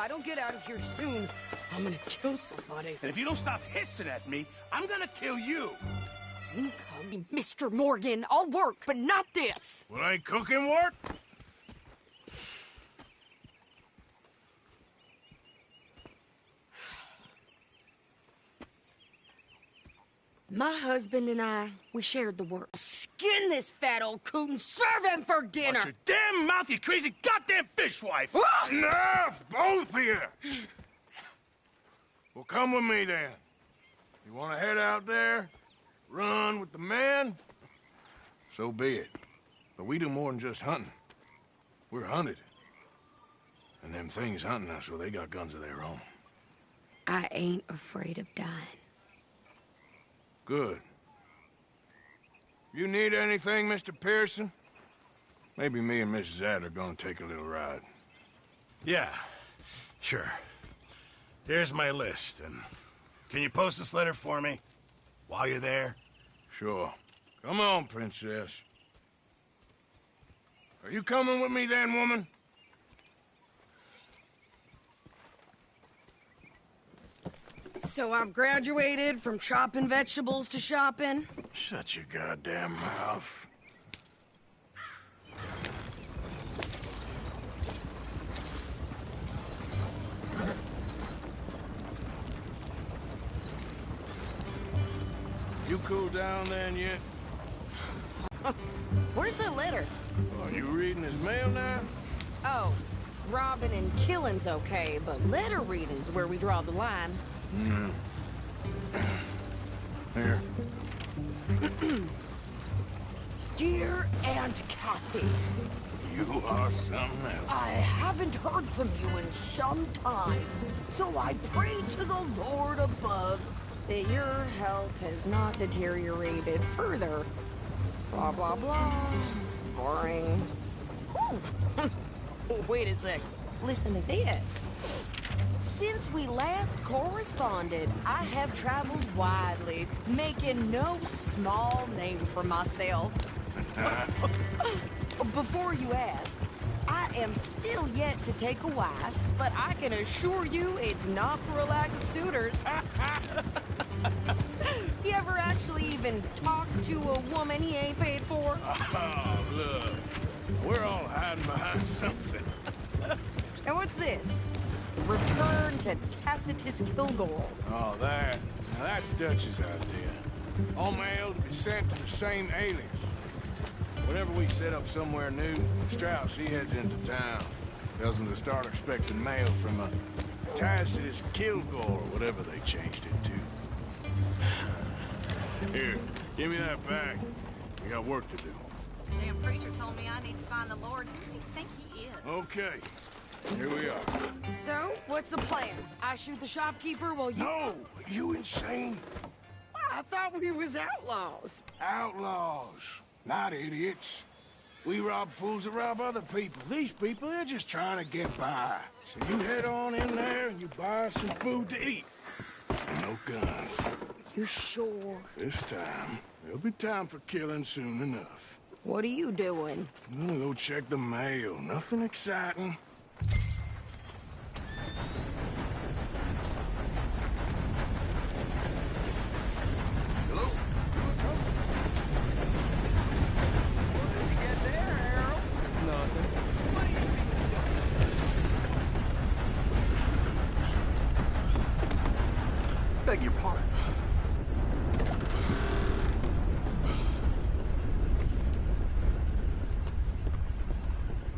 I don't get out of here soon, I'm gonna kill somebody. And if you don't stop hissing at me, I'm gonna kill you. Incoming, Mr. Morgan. I'll work, but not this. Well, ain't cooking work? My husband and I, we shared the work. Skin this fat old coot and serve him for dinner. Watch your damn mouth, you crazy goddamn fishwife. Enough, both of you! Well, come with me, then. You want to head out there, run with the men? So be it. But we do more than just hunting. We're hunted. And them things hunting us, well, they got guns of their own. I ain't afraid of dying. Good. You need anything, Mr. Pearson? Maybe me and Mrs. Adler are gonna take a little ride. Yeah, sure. Here's my list, and can you post this letter for me while you're there? Sure. Come on, Princess. Are you coming with me then, woman? So I've graduated from chopping vegetables to shopping? Shut your goddamn mouth. You cool down then yet? Where's that letter? Are you reading his mail now? Oh, robbing and killing's okay, but letter reading's where we draw the line. Here. Dear Aunt Kathy, You are something else. I haven't heard from you in some time, so I pray to the Lord above that your health has not deteriorated further. Blah, blah, blah. It's boring. Ooh. Wait a sec. Listen to this. Since we last corresponded, I have traveled widely, making no small name for myself. Before you ask, I am still yet to take a wife, but I can assure you it's not for a lack of suitors. You ever actually even talked to a woman he ain't paid for? Oh, look. We're all hiding behind something. And what's this? Return to Tacitus Kilgore. Oh, that. Now, that's Dutch's idea. All mail to be sent to the same alias. Whenever we set up somewhere new, Strauss, he heads into town. Tells them to start expecting mail from a Tacitus Kilgore, or whatever they changed it to. Here, give me that back. We got work to do. Damn preacher told me I need to find the Lord. Who's he think he is? Okay, here we are. So, what's the plan? I shoot the shopkeeper while you... No! You insane? I thought we was outlaws. Outlaws, not idiots. We rob fools that rob other people. These people, they're just trying to get by. So you head on in there and you buy some food to eat. And no guns. You sure? This time, there'll be time for killing soon enough. What are you doing? I'm gonna go check the mail. Nothing exciting. Hello? What did you get there, Harold? Nothing. What do you think you're doing? Beg your pardon.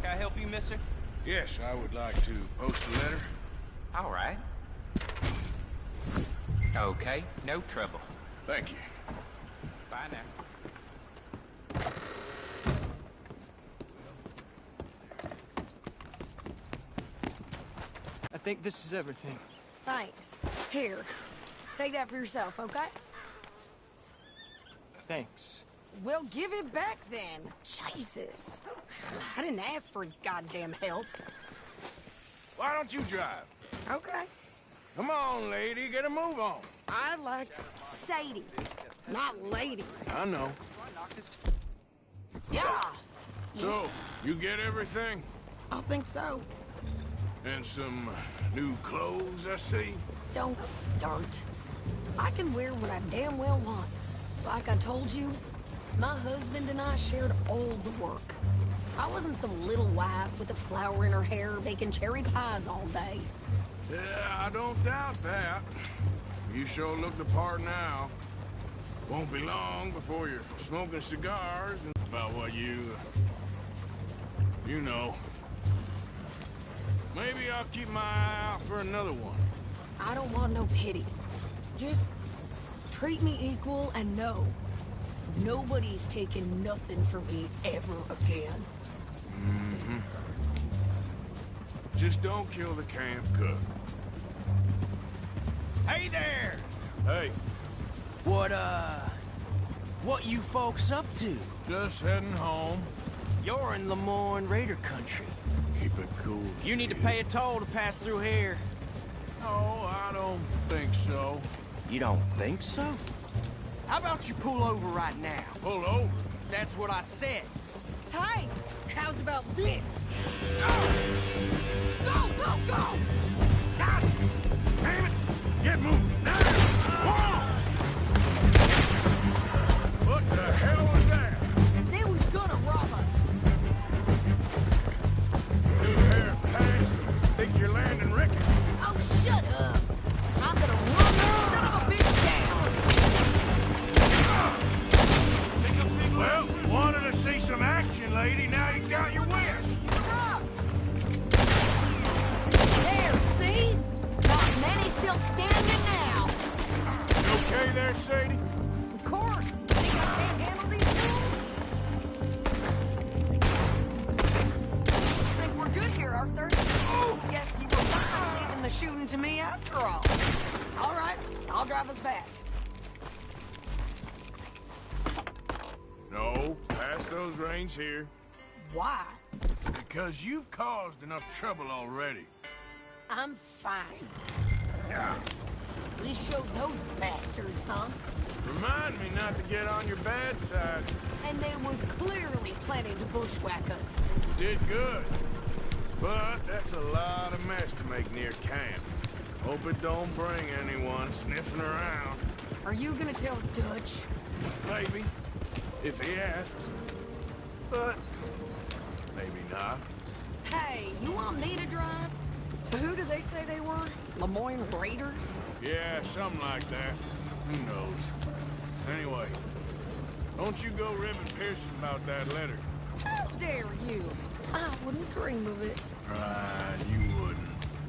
Can I help you, mister? Yes, I would like to post a letter. All right. Okay, no trouble. Thank you. Bye now. I think this is everything. Thanks. Here, take that for yourself, okay? Thanks. Well, give it back then. Jesus. I didn't ask for his goddamn help. Why don't you drive? Okay. Come on, lady, get a move on. I like Sadie, not lady. I know. Yeah, So, you get everything? I think so. And some new clothes, I see. Don't start. I can wear what I damn well want. Like I told you, my husband and I shared all the work. I wasn't some little wife with a flower in her hair baking cherry pies all day. Yeah, I don't doubt that. You sure look the part now. Won't be long before you're smoking cigars and about what you know. Maybe I'll keep my eye out for another one. I don't want no pity. Just treat me equal and know nobody's taking nothing from me ever again. Mm-hmm. Just don't kill the camp cook. Hey there! Hey, What you folks up to? just heading home. You're in Lemoyne Raider country. Keep it cool. You need to Steve. pay a toll to pass through here. No, I don't think so. You don't think so? How about you pull over right now? Pull over. That's what I said. Hey, how's about this? Go, go, go! God damn it! Get moving. Now! Whoa! What the hell was that? They was gonna rob us. New pair of pants. Think you're landing Ricketts. Oh, shut up. I'm gonna run this son of a bitch down. Well, wanted to see some action, lady. Now you got your wish. Rocks. There, see? Not many still standing now. You okay there, Sadie? Of course. Think I can't handle these fools? Think we're good here, Arthur? Oh, guess you were not leaving the shooting to me after all. All right, I'll drive us back. No, pass those reins here. Why? Because you've caused enough trouble already. I'm fine. Yeah. We showed those bastards, huh? Remind me not to get on your bad side. And they was clearly planning to bushwhack us. Did good. But that's a lot of mess to make near camp. Hope it don't bring anyone sniffing around. Are you gonna tell Dutch? Maybe. If he asks. But maybe not. Hey, you want me to drive? So who did they say they were? Lemoyne Raiders? Yeah, something like that. Who knows? Anyway, don't you go ribbing Pearson about that letter. How dare you? I wouldn't dream of it. Right, you wouldn't.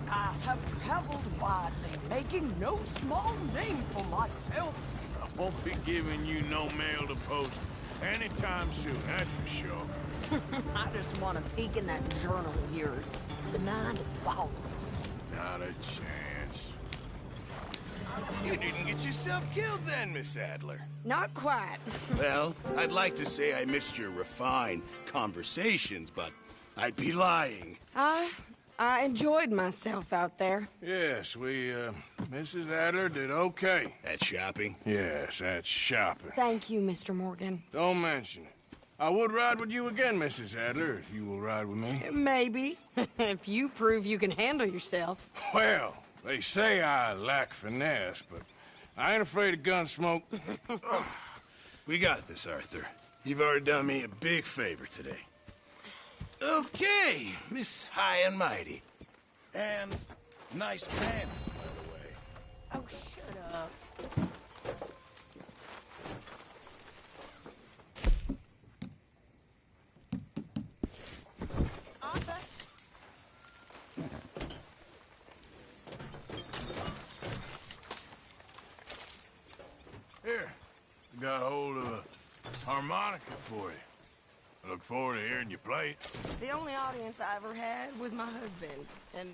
I have traveled widely, making no small name for myself. I won't be giving you no mail to post anytime soon, that's for sure. I just want to peek in that journal of yours. The 9 balls. Not a chance. You didn't get yourself killed then, Miss Adler. Not quite. Well, I'd like to say I missed your refined conversations, but I'd be lying. I enjoyed myself out there. Yes, Mrs. Adler did okay. At shopping? Yes, that's shopping. Thank you, Mr. Morgan. Don't mention it. I would ride with you again, Mrs. Adler, if you will ride with me. Maybe. If you prove you can handle yourself. Well, they say I lack finesse, but I ain't afraid of gun smoke. We got this, Arthur. You've already done me a big favor today. Okay, Miss High and Mighty. And nice pants, by the way. Oh, shut up. Arthur? Here, I got hold of a harmonica for you. I look forward to hearing you play it. The only audience I ever had was my husband, and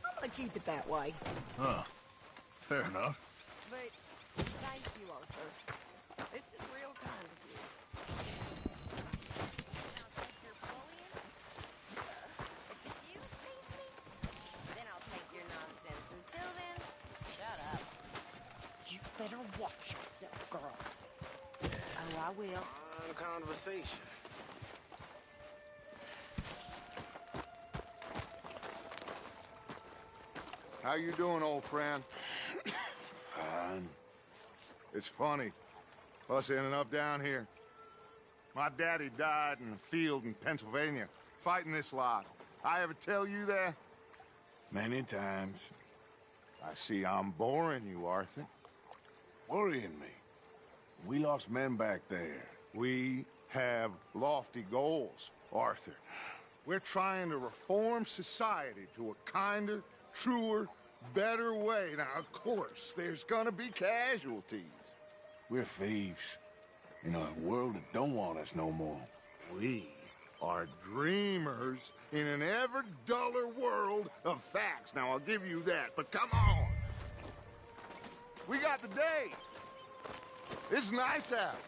I'm gonna keep it that way. Huh. Fair enough. But thank you, Arthur. This is real kind of you. I'll take your bullying. Excuse me? Then I'll take your nonsense. Until then, shut up. You better watch yourself, girl. Oh, I will. Conversation. How you doing, old friend? Fine. It's funny, us ending up down here. My daddy died in a field in Pennsylvania, fighting this lot. I ever tell you that? Many times. I see I'm boring you, Arthur. Worrying me. We lost men back there. We have lofty goals, Arthur. We're trying to reform society to a kinder, truer, better way. Now, of course, there's gonna be casualties. We're thieves. In a world that don't want us no more. We are dreamers in an ever duller world of facts. Now, I'll give you that, but come on. We got the day. It's nice out.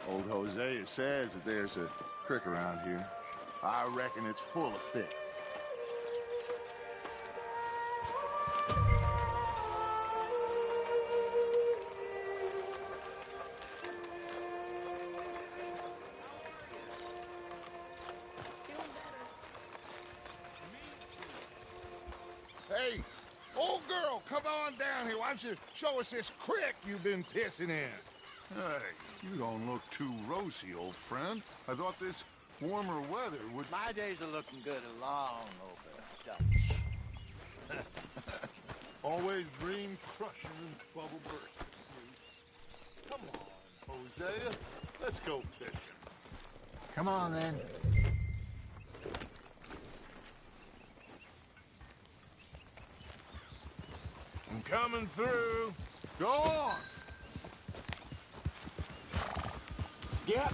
Old Hosea says that there's a creek around here. I reckon it's full of fish. Hey, old girl, come on down here. Why don't you show us this creek you've been pissing in? Hey, you don't look too rosy, old friend. I thought this warmer weather would... My days are looking good along over Dutch. Always dream crushing and bubble bursting. Come on, Hosea. Let's go fishing. Come on, then. I'm coming through. Go on. Yep.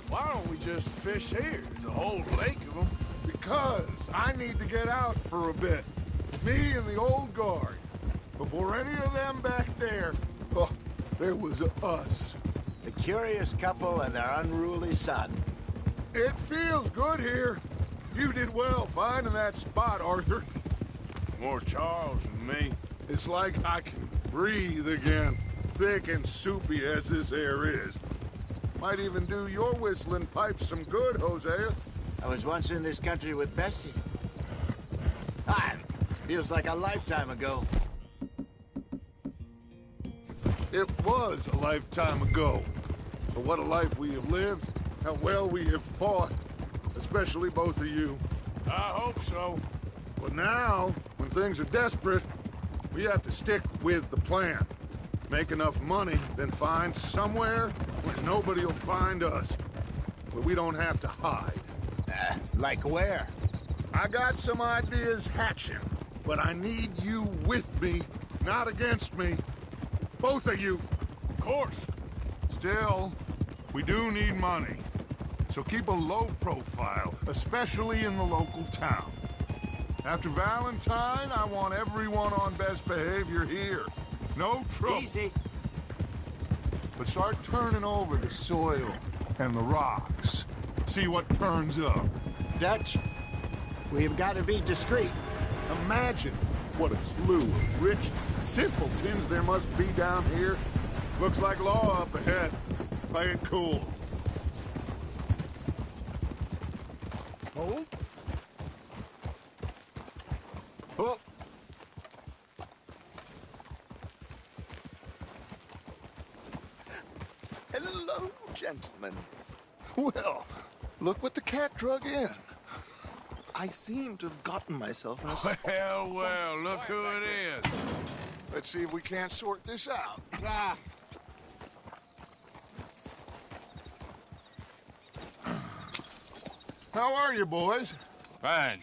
Why don't we just fish here? There's a whole lake of them. Because I need to get out for a bit. Me and the old guard. Before any of them back there, oh, there was us. The curious couple and their unruly son. It feels good here. You did well finding that spot, Arthur. More Charles than me. It's like I can breathe again, thick and soupy as this air is. Might even do your whistling pipes some good, Hosea. I was once in this country with Bessie. Feels like a lifetime ago. It was a lifetime ago. But what a life we have lived, how well we have fought, especially both of you. I hope so. But now, when things are desperate, we have to stick with the plan. Make enough money, then find somewhere where nobody will find us. Where we don't have to hide. Like where? I got some ideas hatching, but I need you with me, not against me. Both of you. Of course. Still, we do need money. So keep a low profile, especially in the local town. After Valentine, I want everyone on best behavior here. No trouble. Easy. But start turning over the soil and the rocks. See what turns up. Dutch, we've got to be discreet. Imagine what a slew of rich simpletons there must be down here. Looks like law up ahead. Play it cool. Hold. Oh. Hello, gentlemen. Well, look what the cat drug in. I seem to have gotten myself in a... Well, look who it is. Let's see if we can't sort this out. How are you, boys? Fine.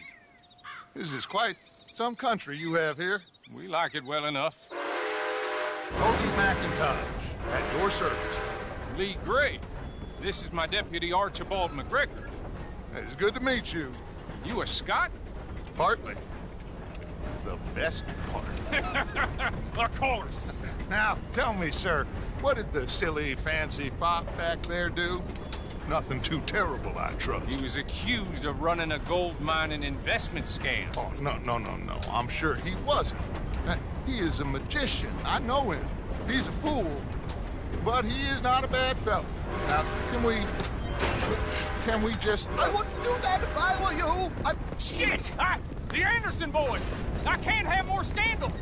This is quite some country you have here. We like it well enough. Cody McIntosh, at your service. Lee Gray. This is my deputy Archibald McGregor. It's good to meet you. You a Scot? Partly. The best part. Of course. Now, tell me, sir, what did the silly, fancy fop back there do? Nothing too terrible, I trust. He was accused of running a gold mining investment scam. Oh, no. I'm sure he wasn't. He is a magician. I know him. He's a fool. But he is not a bad fellow. Now, can we Can we just... I wouldn't do that if I were you. Shit! The Anderson boys! I can't have more scandal!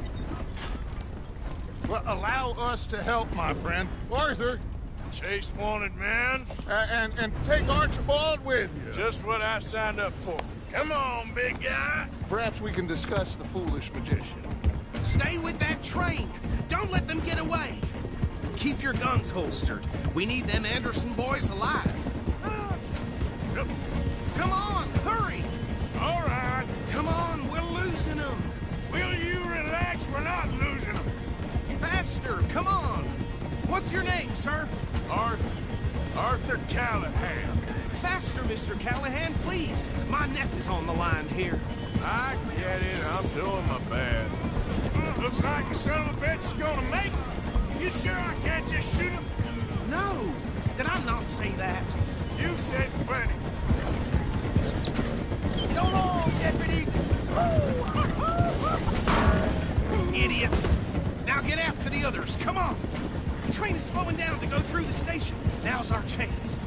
Well, allow us to help, my friend. Arthur, Chase wanted man. and take Archibald with you. Just what I signed up for. Come on, big guy. Perhaps we can discuss the foolish magician. Stay with that train. Don't let them get away. Keep your guns holstered. We need them Anderson boys alive. Come on, hurry! All right. Come on, we're losing them. Will you relax? We're not losing them. Faster, come on. What's your name, sir? Arthur Callahan. Faster, Mr. Callahan, please. My neck is on the line here. I get it. I'm doing my best. Looks like the son of a bitch is gonna make it. You sure I can't just shoot him? No, did I not say that? You said plenty. Go on, deputy. Idiot. Now get after the others, come on. The train is slowing down to go through the station. Now's our chance.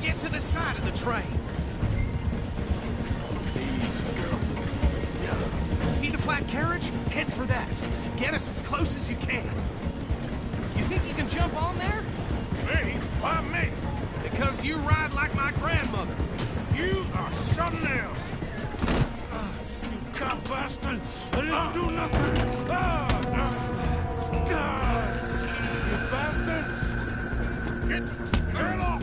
Get to the side of the train. See the flat carriage? Head for that. Get us as close as you can. You think you can jump on there? Me? Why me? Because you ride like my grandmother. You are something else. You cop bastard! I didn't do nothing! You bastard! Get the girl off!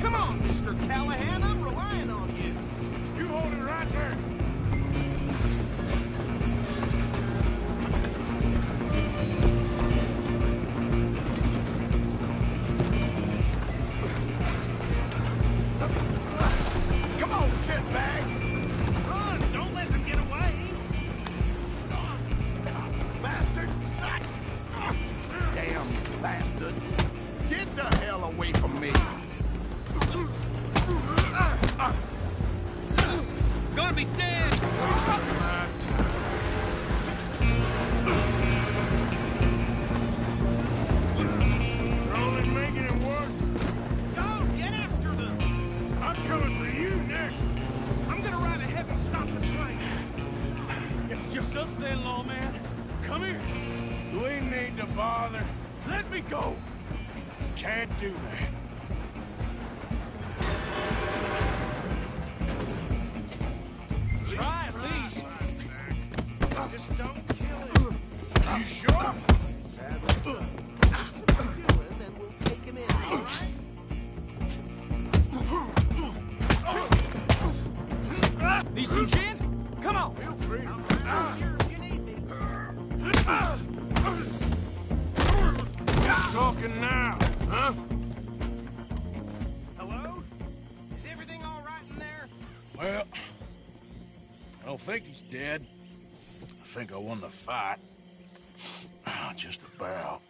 Come on, Mr. Callahan, I'm relying on you. You hold it right there. Come on, shitbag! Run! Don't let them get away! Bastard! Damn bastard! Get the hell away from me! Gonna be dead! You're only making it worse. Go! Get after them! I'm coming for you next. I'm gonna ride ahead and stop the train. It's just us then, lawman. Come here. We need to bother. Let me go. Can't do that. Try at least. Just don't kill him. You sure? Kill him and we'll take him in, all right? Need some gin? Come on. Feel free to. I'm here if you need me. Who's talking now, huh? Hello? Is everything all right in there? Well, I don't think he's dead. I think I won the fight. Just about.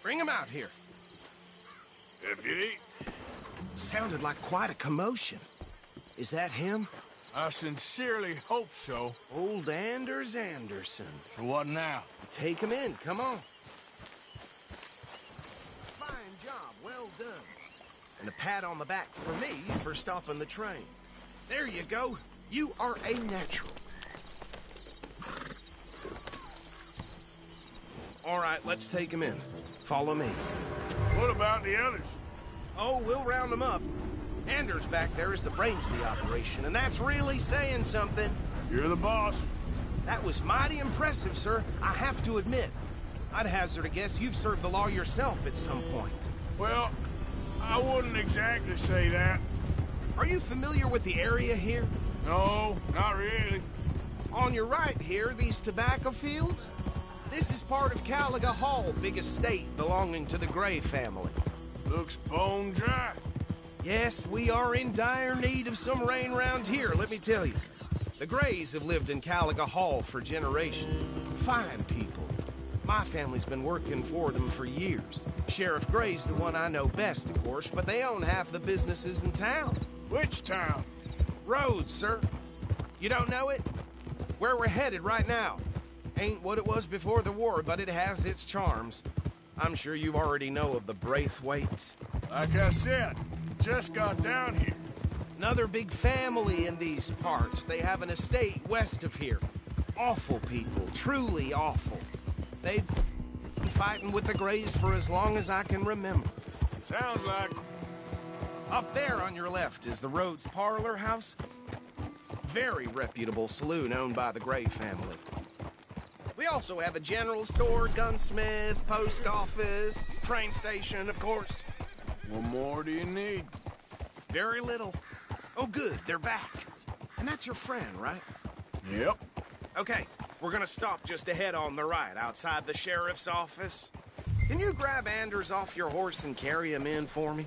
Bring him out here. Deputy, Sounded like quite a commotion. Is that him? I sincerely hope so. Old Anders Anderson. For what now? Take him in, come on. Fine job, well done. And a pat on the back for me for stopping the train. There you go. You are a natural. All right, let's take him in. Follow me. What about the others? Oh, we'll round them up. Anders back there is the brains of the operation, and that's really saying something. You're the boss. That was mighty impressive, sir. I have to admit. I'd hazard a guess you've served the law yourself at some point. Well, I wouldn't exactly say that. Are you familiar with the area here? No, not really. On your right here, these tobacco fields? This is part of Caliga Hall, big estate belonging to the Gray family. Looks bone dry. Yes, we are in dire need of some rain round here, let me tell you. The Grays have lived in Caliga Hall for generations. Fine people. My family's been working for them for years. Sheriff Gray's the one I know best, of course, but they own half the businesses in town. Which town? Rhodes, sir. You don't know it? Where we're headed right now. Ain't what it was before the war, but it has its charms. I'm sure you already know of the Braithwaites. Like I said, just got down here. Another big family in these parts. They have an estate west of here. Awful people, truly awful. They've been fighting with the Grays for as long as I can remember. Sounds like... Up there on your left is the Rhodes Parlor House. Very reputable saloon owned by the Gray family. We also have a general store, gunsmith, post office, train station, of course. What more do you need? Very little. Oh, good, they're back. And that's your friend, right? Yep. Okay, we're gonna stop just ahead on the right, outside the sheriff's office. Can you grab Anders off your horse and carry him in for me?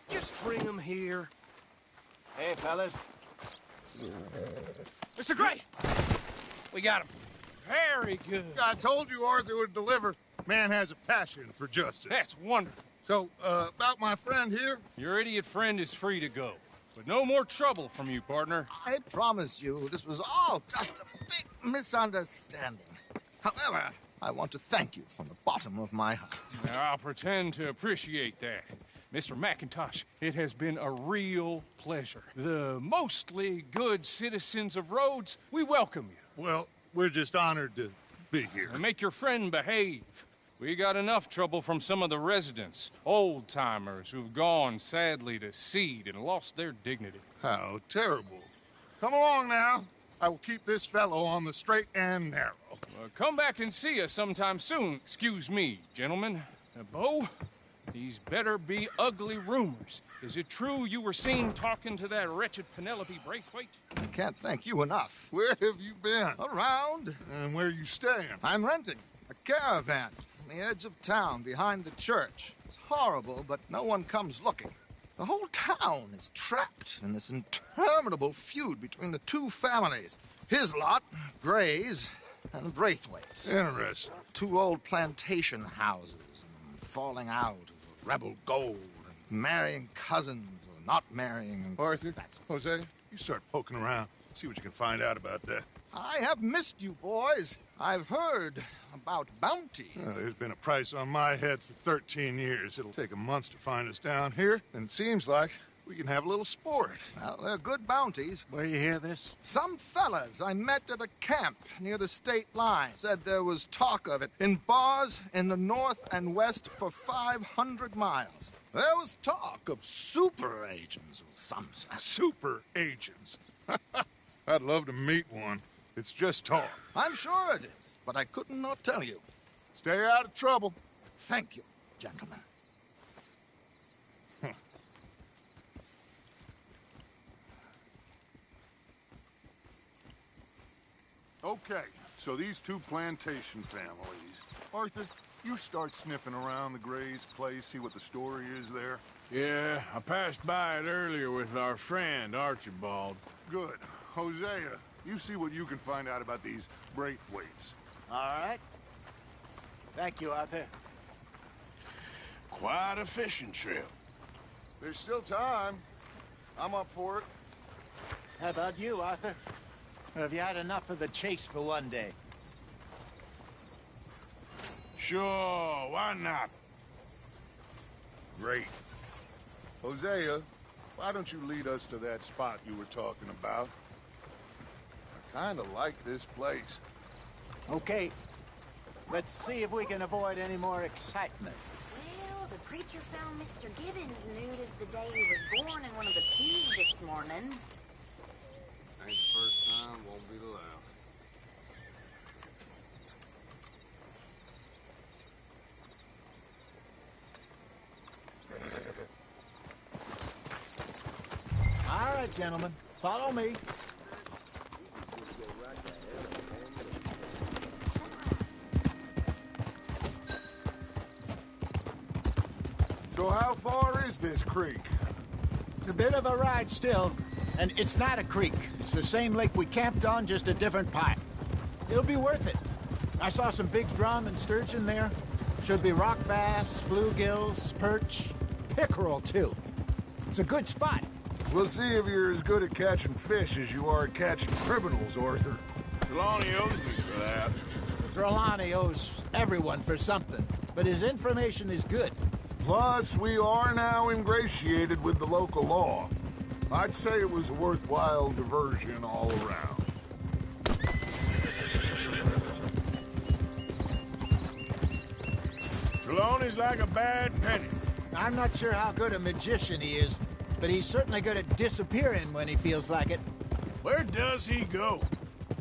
Just bring him here. Hey, fellas. Mr. Gray! We got him. Very good. I told you Arthur would deliver. Man has a passion for justice. That's wonderful. So, about my friend here? Your idiot friend is free to go. But no more trouble from you, partner. I promise you, this was all just a big misunderstanding. However, I want to thank you from the bottom of my heart. Now, I'll pretend to appreciate that. Mr. McIntosh, it has been a real pleasure. The mostly good citizens of Rhodes, we welcome you. Well, we're just honored to be here. And make your friend behave. We got enough trouble from some of the residents, old-timers who've gone, sadly, to seed and lost their dignity. How terrible. Come along now. I will keep this fellow on the straight and narrow. Come back and see us sometime soon. Excuse me, gentlemen. Bo, these better be ugly rumors. Is it true you were seen talking to that wretched Penelope Braithwaite? I can't thank you enough. Where have you been? Around. And where you staying? I'm renting a caravan on the edge of town behind the church. It's horrible, but no one comes looking. The whole town is trapped in this interminable feud between the two families. His lot, Gray's, and Braithwaite's. Interesting. Two old plantation houses, and falling out of rebel gold, and marrying cousins or not marrying. Arthur, Jose, you start poking around. See what you can find out about that. I have missed you, boys. I've heard about bounty. There's been a price on my head for 13 years. It'll take a month to find us down here, and it seems like we can have a little sport. Well, they're good bounties. Where you hear this? Some fellas I met at a camp near the state line said there was talk of it in bars in the north and west for 500 miles. There was talk of super agents of some sort. Super agents. I'd love to meet one. It's just talk. I'm sure it is, but I couldn't not tell you. Stay out of trouble. Thank you, gentlemen. Okay, so these two plantation families. Arthur, you start sniffing around the Gray's place, see what the story is there. Yeah, I passed by it earlier with our friend, Archibald. Good. Hosea, you see what you can find out about these Braithwaites. All right. Thank you, Arthur. Quite a fishing trip. There's still time. I'm up for it. How about you, Arthur? Or have you had enough of the chase for one day? Sure, why not? Great. Hosea, why don't you lead us to that spot you were talking about? I kind of like this place. Okay. Let's see if we can avoid any more excitement. Well, the preacher found Mr. Gibbons nude as the day he was born in one of the pews this morning. Ain't the first time, won't be the last. All right, gentlemen. Follow me. So how far is this creek? It's a bit of a ride still. And it's not a creek. It's the same lake we camped on, just a different part. It'll be worth it. I saw some big drum and sturgeon there. Should be rock bass, bluegills, perch, pickerel, too. It's a good spot. We'll see if you're as good at catching fish as you are at catching criminals, Arthur. Trelawney owes me for that. Trelawney owes everyone for something, but his information is good. Plus, we are now ingratiated with the local law. I'd say it was a worthwhile diversion all around. Trelawney's like a bad penny. I'm not sure how good a magician he is, but he's certainly good at disappearing when he feels like it. Where does he go?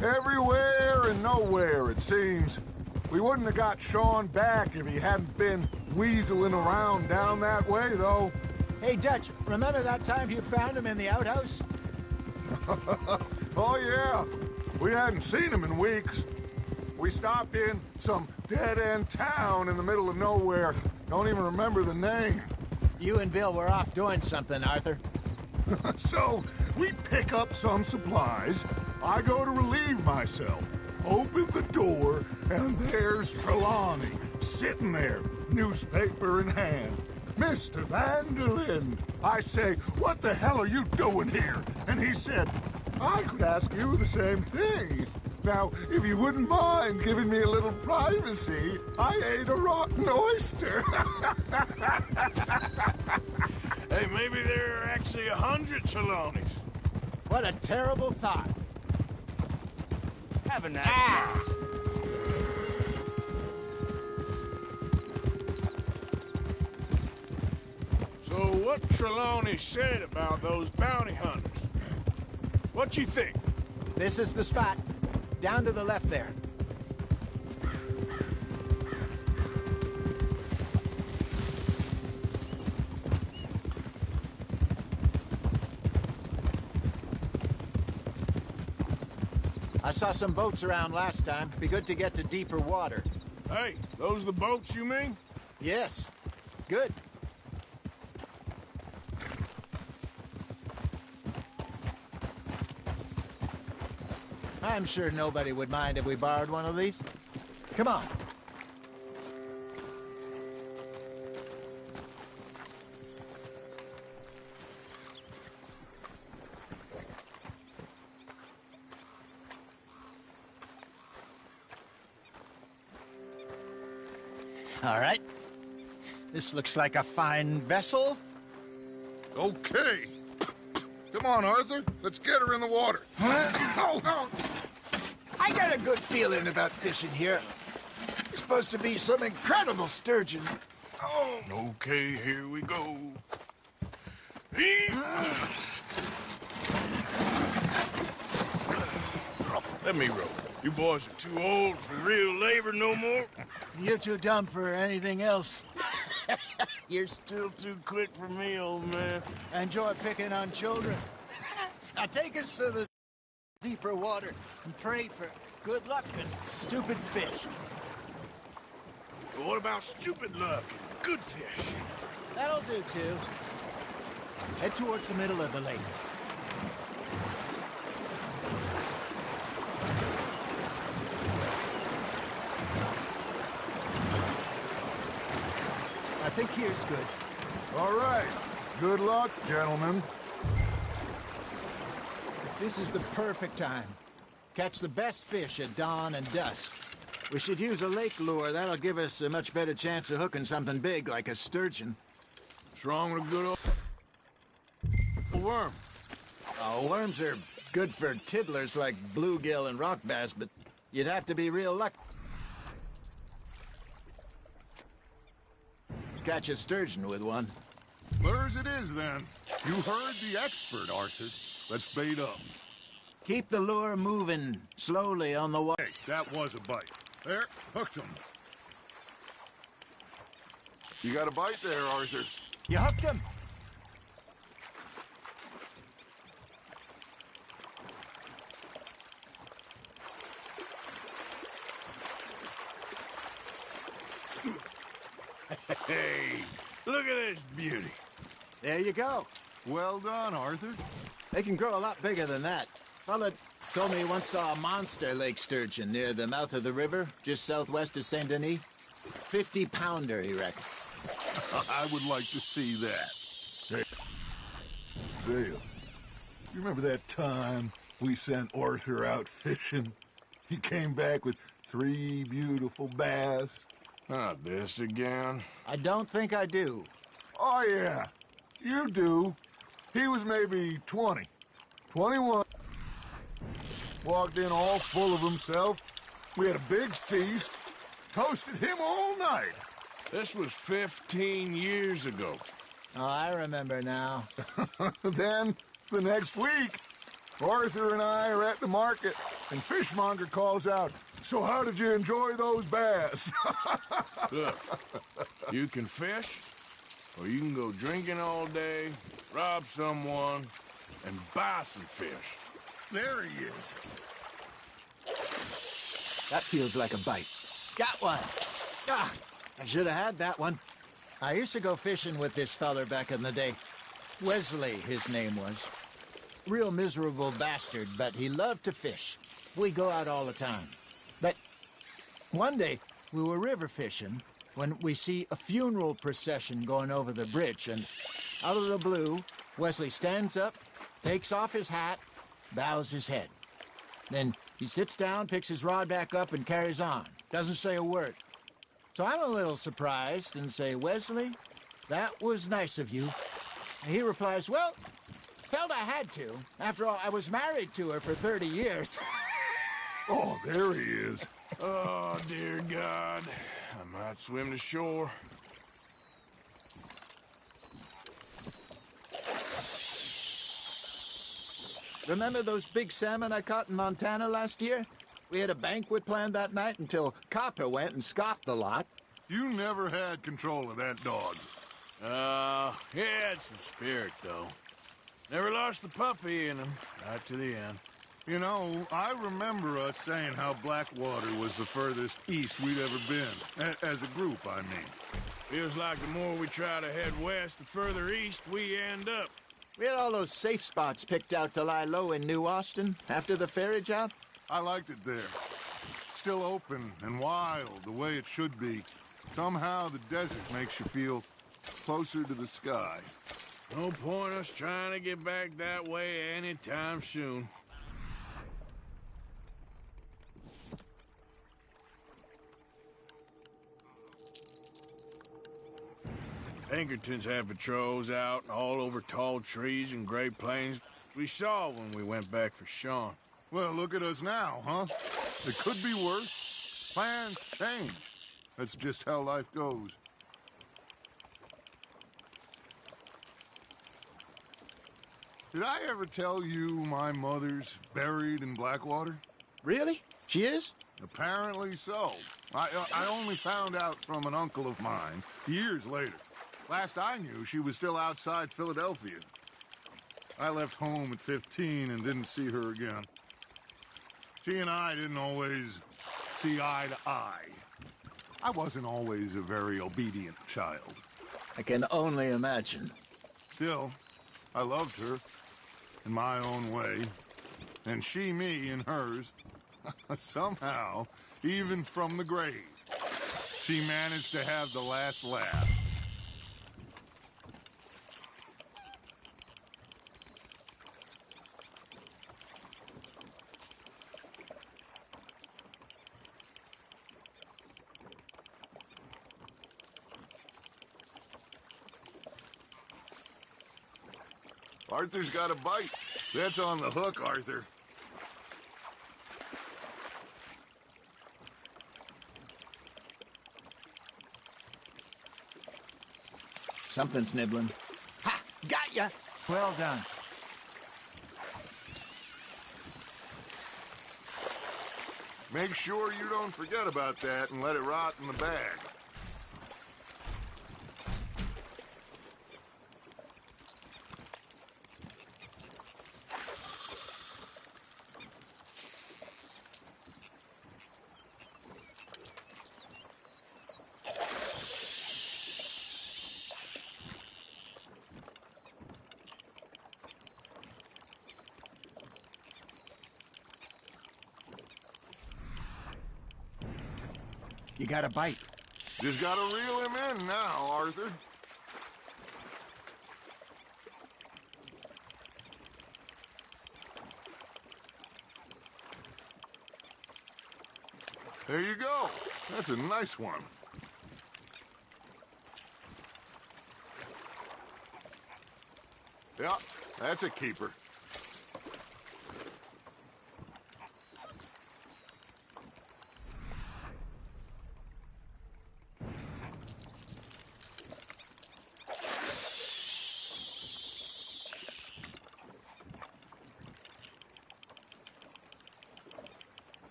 Everywhere and nowhere, it seems. We wouldn't have got Sean back if he hadn't been weaseling around down that way, though. Hey, Dutch, remember that time you found him in the outhouse? Oh, yeah. We hadn't seen him in weeks. We stopped in some dead-end town in the middle of nowhere. Don't even remember the name. You and Bill were off doing something, Arthur. So, we pick up some supplies. I go to relieve myself. Open the door, and there's Trelawney, sitting there, newspaper in hand. Mr. Vanderlyn. I say, what the hell are you doing here? And he said, I could ask you the same thing. Now, if you wouldn't mind giving me a little privacy, I ate a rotten oyster. Hey, maybe there are actually 100 Trelawneys. What a terrible thought. Have a nice night. So what Trelawney said about those bounty hunters? What you think? This is the spot. Down to the left there. I saw some boats around last time. Be good to get to deeper water. Hey, those the boats you mean? Yes. Good. I'm sure nobody would mind if we borrowed one of these. Come on. All right. This looks like a fine vessel. Okay. Come on, Arthur. Let's get her in the water. I got a good feeling about fishing here. It's supposed to be some incredible sturgeon. Oh. Okay, here we go. Let me row. You boys are too old for real labor no more. You're too dumb for anything else. You're still too quick for me, old man. Enjoy picking on children. Now take us to the deeper water and pray for good luck and stupid fish. But what about stupid luck and good fish? That'll do, too. Head towards the middle of the lake. I think here's good. All right. Good luck, gentlemen. This is the perfect time. Catch the best fish at dawn and dusk. We should use a lake lure. That'll give us a much better chance of hooking something big like a sturgeon. What's wrong with a good old worm? Oh, worms are good for tiddlers like bluegill and rock bass, but you'd have to be real lucky. Catch a sturgeon with one. Lures it is, then. You heard the expert, Arthur. Let's bait up. Keep the lure moving slowly on the water. Hey, that was a bite. There, hooked him. You got a bite there, Arthur. You hooked him. Hey, look at this beauty. There you go. Well done, Arthur. They can grow a lot bigger than that. Fella told me he once saw a monster lake sturgeon near the mouth of the river, just southwest of Saint Denis. 50-pounder, he reckoned. I would like to see that. Hey, Dale, you remember that time we sent Arthur out fishing? He came back with 3 beautiful bass. Not this again. I don't think I do. Oh, yeah, you do. He was maybe 20, 21. Walked in all full of himself. We had a big feast. Toasted him all night. This was 15 years ago. Oh, I remember now. Then, the next week, Arthur and I are at the market, and Fishmonger calls out, "So how did you enjoy those bass?" Look, you can fish, or you can go drinking all day, rob someone, and buy some fish. There he is. That feels like a bite. Got one. Ah, I should have had that one. I used to go fishing with this feller back in the day. Wesley, his name was. Real miserable bastard, but he loved to fish. We go out all the time. But one day, we were river fishing when we see a funeral procession going over the bridge, and out of the blue, Wesley stands up, takes off his hat, bows his head. Then he sits down, picks his rod back up, and carries on. Doesn't say a word. So I'm a little surprised and say, "Wesley, that was nice of you." And he replies, "Well, felt I had to. After all, I was married to her for 30 years. Oh, there he is. Oh, dear God. I might swim to shore. Remember those big salmon I caught in Montana last year? We had a banquet planned that night until Copper went and scoffed the lot. You never had control of that dog. He had some spirit, though. Never lost the puppy in him, right to the end. You know, I remember us saying how Blackwater was the furthest east we'd ever been. As a group, I mean. Feels like the more we try to head west, the further east we end up. We had all those safe spots picked out to lie low in New Austin after the ferry job. I liked it there. Still open and wild, the way it should be. Somehow the desert makes you feel closer to the sky. No point us trying to get back that way anytime soon. Pinkertons had patrols out all over tall trees and Great Plains. We saw when we went back for Sean. Well, look at us now, huh? It could be worse. Plans change. That's just how life goes. Did I ever tell you my mother's buried in Blackwater? Really? She is? Apparently so. I only found out from an uncle of mine years later. Last I knew, she was still outside Philadelphia. I left home at 15 and didn't see her again. She and I didn't always see eye to eye. I wasn't always a very obedient child. I can only imagine. Still, I loved her in my own way, and she me in hers. Somehow, even from the grave, she managed to have the last laugh. Arthur's got a bite. That's on the hook, Arthur. Something's nibbling. Ha! Got ya! Well done. Make sure you don't forget about that and let it rot in the bag. You got a bite. Just gotta reel him in now, Arthur. There you go. That's a nice one. Yeah, that's a keeper.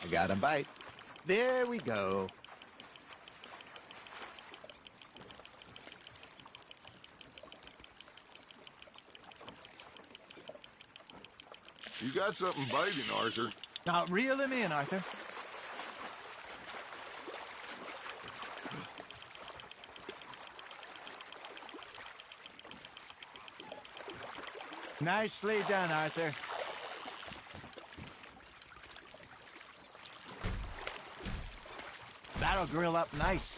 I got a bite. There we go. You got something biting, Arthur. Now reel him in, Arthur. Nicely done, Arthur. That'll grill up nice.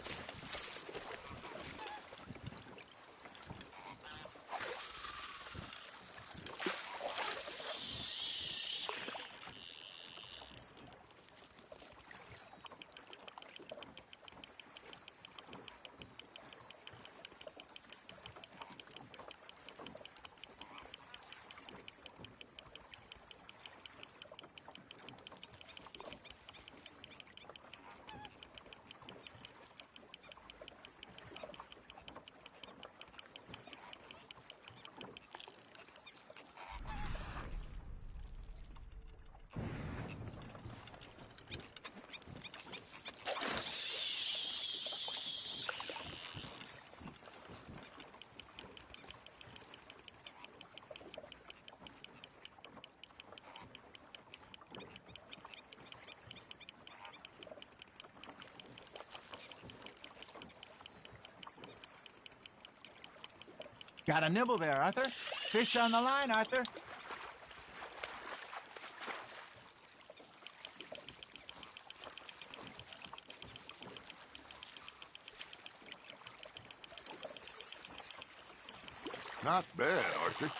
Got a nibble there, Arthur. Fish on the line, Arthur. Not bad, Arthur.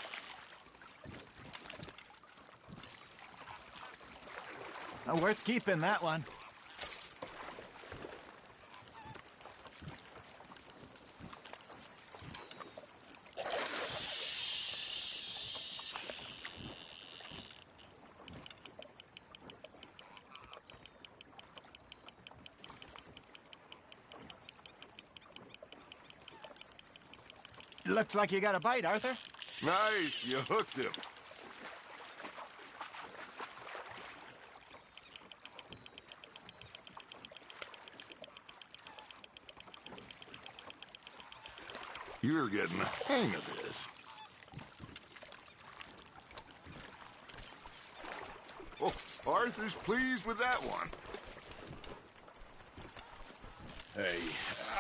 Worth keeping, that one. Looks like you got a bite, Arthur. Nice, you hooked him. You're getting the hang of this. Oh, Arthur's pleased with that one. Hey,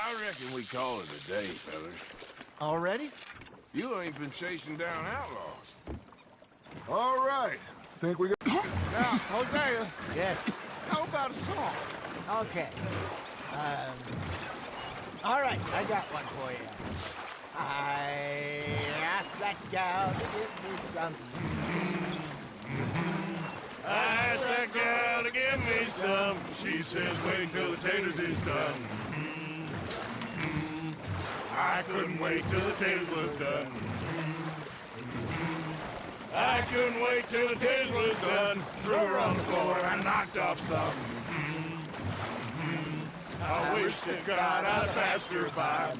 I reckon we call it a day, fellas. Already? You ain't been chasing down outlaws. All right. Think we got... Now, Hosea, Yes. how about a song? Okay. All right, I got one for you. I asked that gal to give me some. I asked that gal to give me some. She says, wait till the taters is done. I couldn't wait till the taters was done. I couldn't wait till the taters was done. Threw her on the floor and knocked off some. I wish to God I'd passed her by.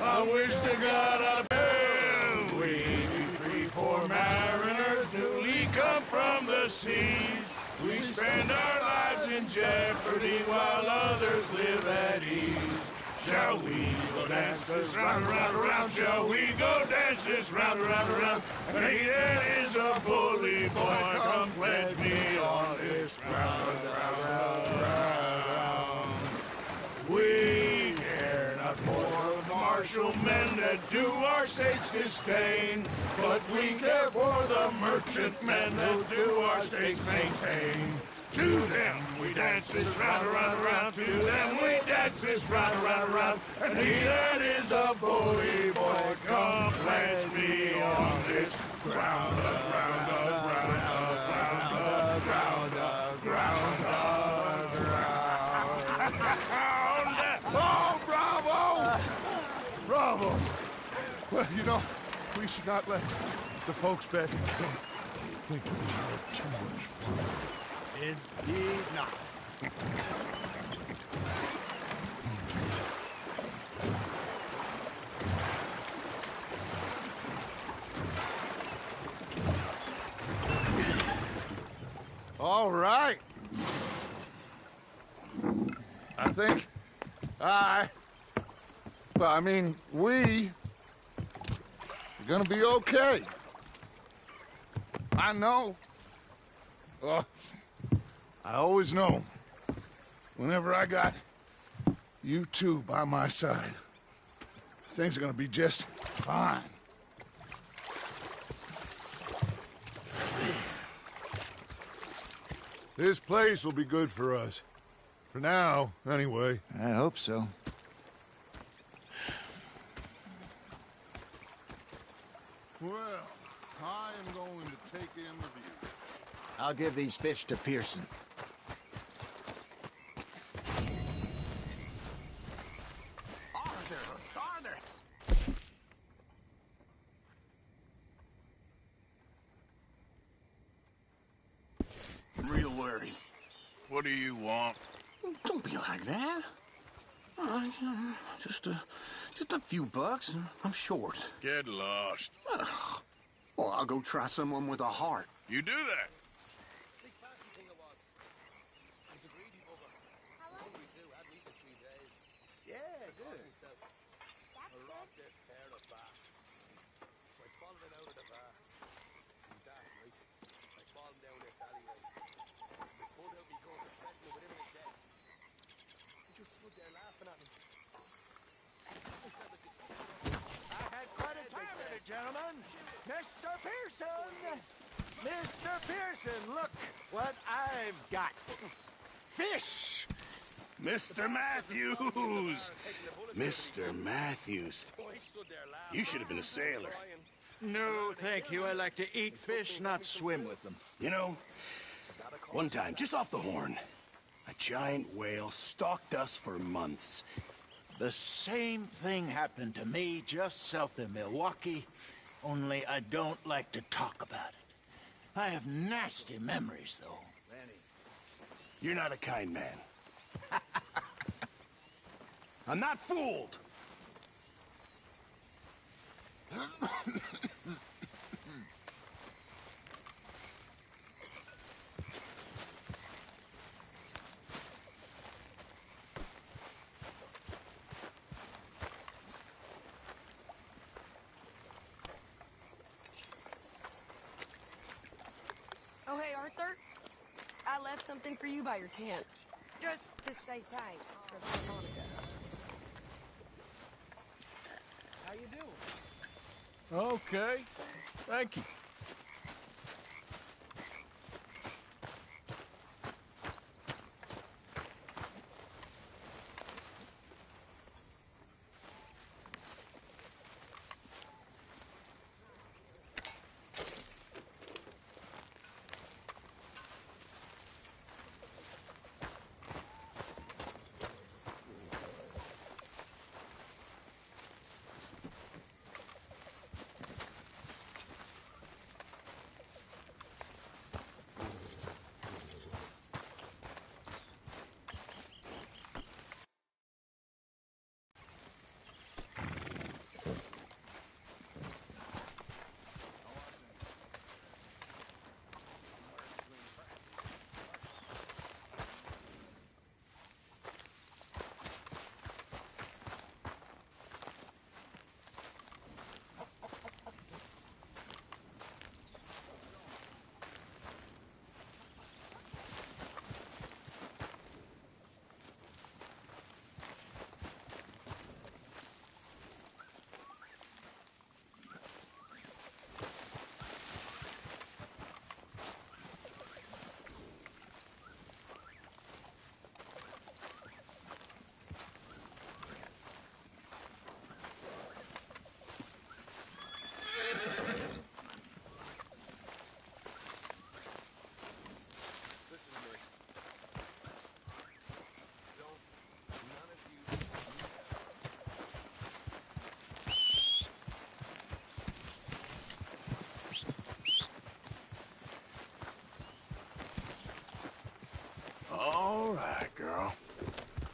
I wish to God I'd passed. We be three poor mariners newly come from the seas. We spend our lives in jeopardy while others live at ease. Shall we go dance this round, round, round? Shall we go dance this round, round, round? Canadian is a bully boy. Come pledge me on this round, round, round, round. We care not for the martial men that do our state's disdain, but we care for the merchant men that do our state's maintain. To them we dance this round, around, around. To them we dance this round, around, around. And he that is a bully boy, come pledge me on this ground, ground, ground, ground, ground, ground, ground. Oh, bravo! Bravo! Well, you know, we should not let the folks back in camp think we had too much fun. Indeed not. All right. I think we're gonna be okay. I know. I always know. Whenever I got you two by my side, things are gonna be just fine. This place will be good for us. For now, anyway. I hope so. Well, I am going to take in the view. I'll give these fish to Pearson. Arthur! I'm real worried. What do you want? Don't be like that. Just a few bucks, and I'm short. Get lost. Well, I'll go try someone with a heart. You do that. Gentlemen, Mr. Pearson! Mr. Pearson, look what I've got. Fish! Mr. Matthews! Mr. Matthews. You should have been a sailor. No, thank you. I like to eat fish, not swim with them. You know, one time, just off the Horn, a giant whale stalked us for months. The same thing happened to me just south of Milwaukee, only I don't like to talk about it. I have nasty memories, though. You're not a kind man. I'm not fooled. Oh, hey, Arthur. I left something for you by your tent. Just to say thanks for the Monica. How you doing? Okay. Thank you.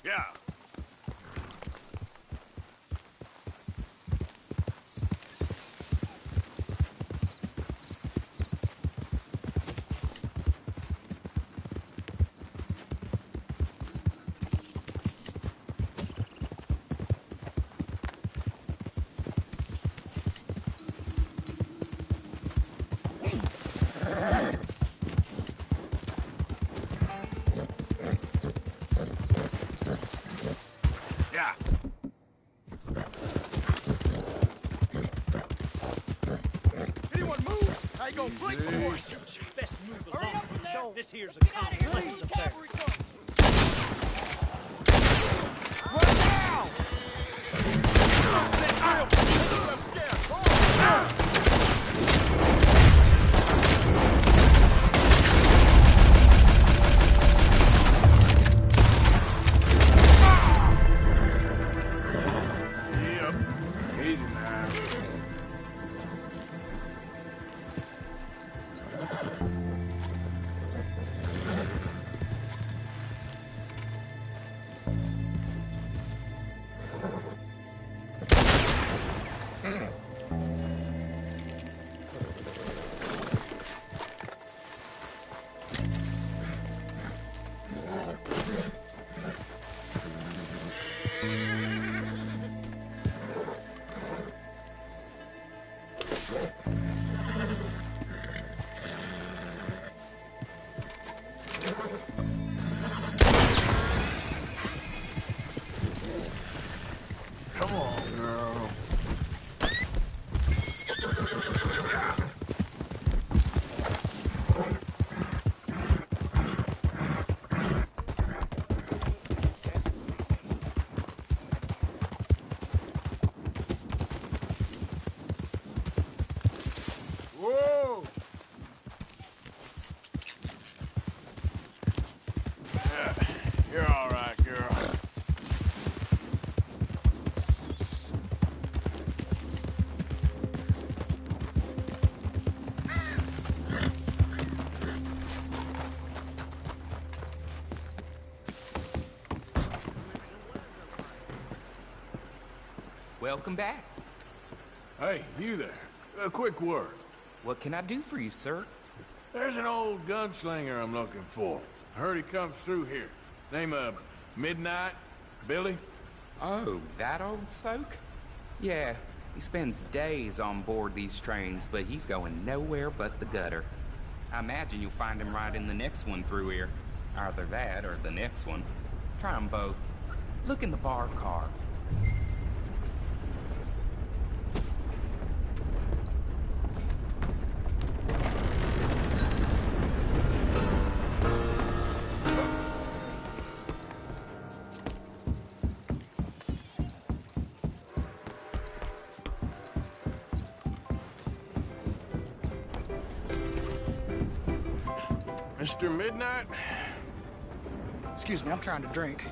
Yeah. Yeah. Anyone move? I go blink before I shoot you. Best move along. Hurry up from there. This here's a Get out of here. complex affair. Cavalry guns. Run now! Yep. Easy now. Come on, girl. Whoa! Yeah, you're all right, girl. Welcome back. Hey, you there. A quick word. What can I do for you, sir? There's an old gunslinger I'm looking for. I heard he comes through here. Name of Midnight? Billy? Oh, that old soak? Yeah, he spends days on board these trains, but he's going nowhere but the gutter. I imagine you'll find him right in the next one through here. Either that or the next one. Try them both. Look in the bar car. Mr. Midnight? Excuse me, I'm trying to drink.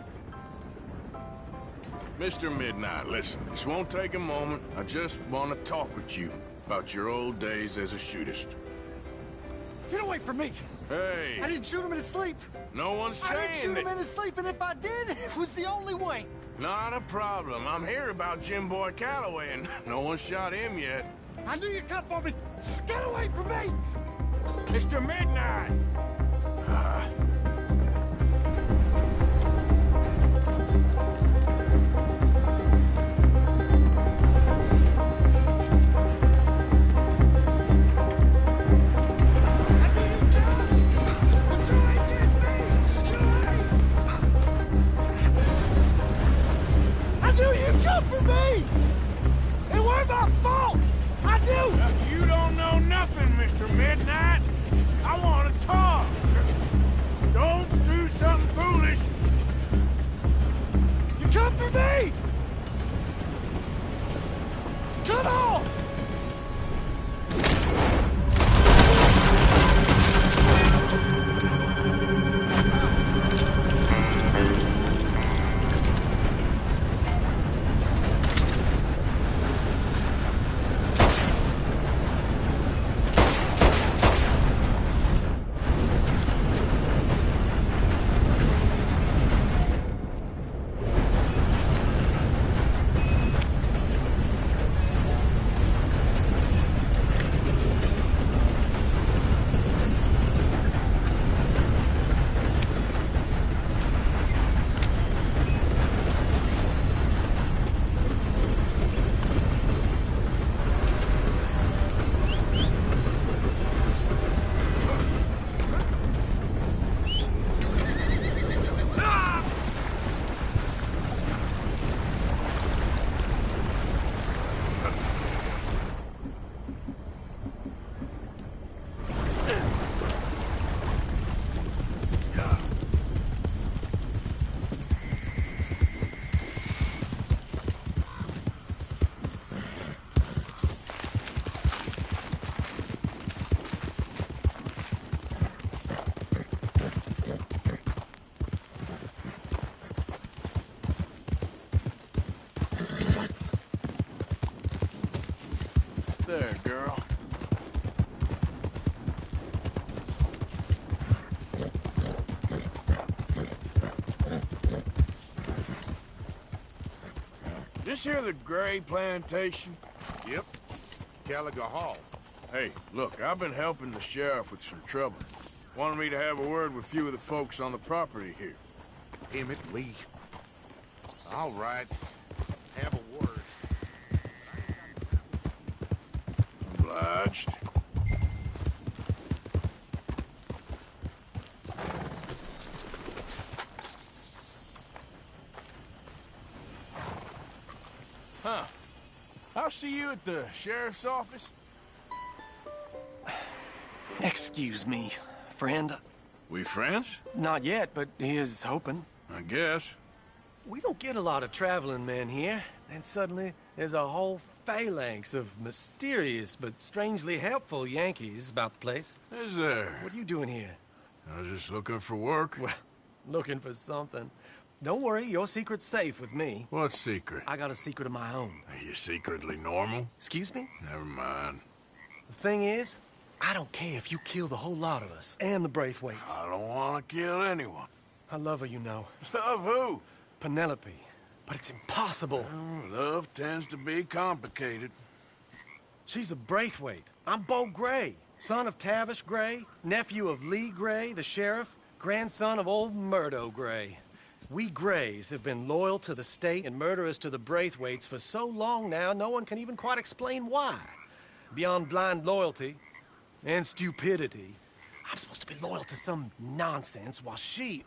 Mr. Midnight, listen, this won't take a moment. I just want to talk with you about your old days as a shootist. Get away from me! Hey! I didn't shoot him in his sleep! No one's saying I didn't shoot him that... in his sleep, and if I did, it was the only way! Not a problem. I'm here about Jim Boy Calloway, and no one shot him yet. I knew you'd come for me! Get away from me! Mr. Midnight! I knew you'd come for me! It weren't my fault! I knew! You don't know nothing, Mr. Midnight. I want to talk. This here the Gray Plantation? Yep. Gallagher Hall. Hey, look, I've been helping the sheriff with some trouble. Wanted me to have a word with a few of the folks on the property here. Emmett Lee. All right. Have a word. Obliged. Huh. I'll see you at the sheriff's office. Excuse me, friend. We friends? Not yet, but here's hoping. I guess. We don't get a lot of traveling men here. Then suddenly, there's a whole phalanx of mysterious but strangely helpful Yankees about the place. Is there? What are you doing here? I was just looking for work. Well, looking for something. Don't worry, your secret's safe with me. What secret? I got a secret of my own. Are you secretly normal? Excuse me? Never mind. The thing is, I don't care if you kill the whole lot of us and the Braithwaites. I don't want to kill anyone. I love her, you know. Love who? Penelope. But it's impossible. Well, love tends to be complicated. She's a Braithwaite. I'm Bo Gray, son of Tavish Gray, nephew of Lee Gray, the sheriff, grandson of old Murdo Gray. We Grays have been loyal to the state and murderous to the Braithwaites for so long now, no one can even quite explain why. Beyond blind loyalty and stupidity, I'm supposed to be loyal to some nonsense while she's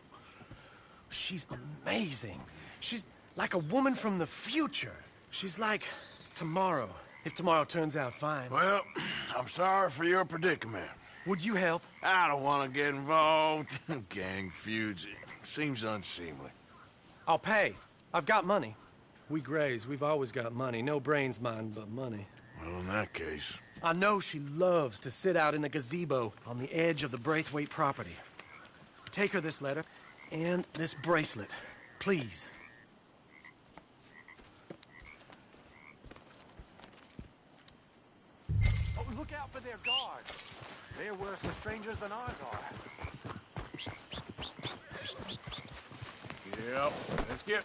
amazing. She's like a woman from the future. She's like tomorrow, if tomorrow turns out fine. Well, I'm sorry for your predicament. Would you help? I don't want to get involved. Gang feuds. Seems unseemly. I'll pay. I've got money. We Grays, we've always got money. No brains, mind, but money. Well, in that case... I know she loves to sit out in the gazebo on the edge of the Braithwaite property. Take her this letter and this bracelet, please. Oh, look out for their guards. They're worse with strangers than ours are. Yep, let's get...